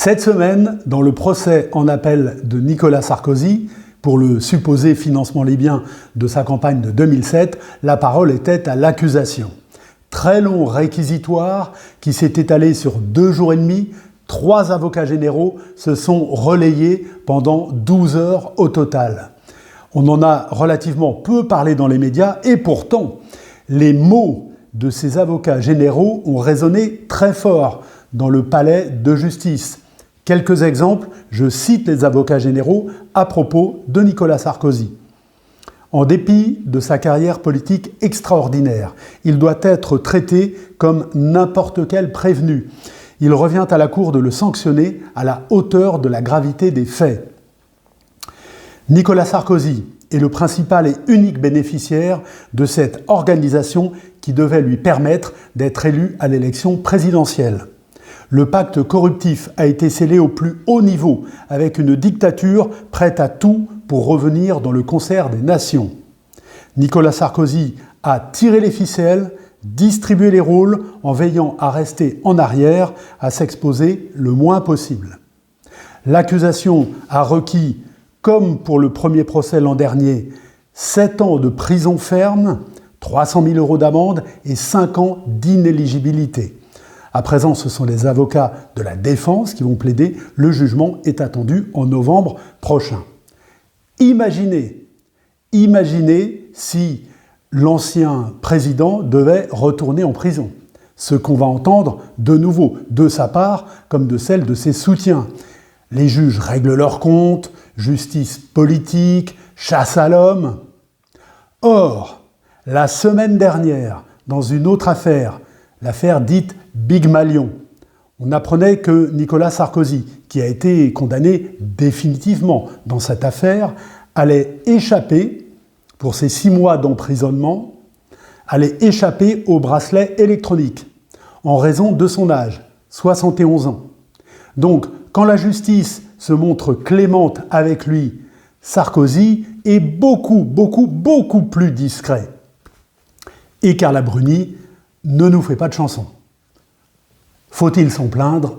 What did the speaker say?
Cette semaine, dans le procès en appel de Nicolas Sarkozy, pour le supposé financement libyen de sa campagne de 2007, la parole était à l'accusation. Très long réquisitoire qui s'est étalé sur 2 jours et demi, 3 avocats généraux se sont relayés pendant 12 heures au total. On en a relativement peu parlé dans les médias et pourtant, les mots de ces avocats généraux ont résonné très fort dans le palais de justice. Quelques exemples, je cite les avocats généraux à propos de Nicolas Sarkozy. En dépit de sa carrière politique extraordinaire, il doit être traité comme n'importe quel prévenu. Il revient à la Cour de le sanctionner à la hauteur de la gravité des faits. Nicolas Sarkozy est le principal et unique bénéficiaire de cette organisation qui devait lui permettre d'être élu à l'élection présidentielle. Le pacte corruptif a été scellé au plus haut niveau, avec une dictature prête à tout pour revenir dans le concert des nations. Nicolas Sarkozy a tiré les ficelles, distribué les rôles en veillant à rester en arrière, à s'exposer le moins possible. L'accusation a requis, comme pour le premier procès l'an dernier, 7 ans de prison ferme, 300 000 € d'amende et 5 ans d'inéligibilité. À présent, ce sont les avocats de la défense qui vont plaider. Le jugement est attendu en novembre prochain. Imaginez si l'ancien président devait retourner en prison. Ce qu'on va entendre de nouveau de sa part comme de celle de ses soutiens. Les juges règlent leurs comptes, justice politique, chasse à l'homme. Or, la semaine dernière, dans une autre affaire, l'affaire dite Big Malion, on apprenait que Nicolas Sarkozy, qui a été condamné définitivement dans cette affaire, allait échapper, pour ses 6 mois d'emprisonnement, allait échapper au bracelet électronique, en raison de son âge, 71 ans. Donc, quand la justice se montre clémente avec lui, Sarkozy est beaucoup plus discret. Et Carla Bruni ne nous fait pas de chanson. Faut-il s'en plaindre ?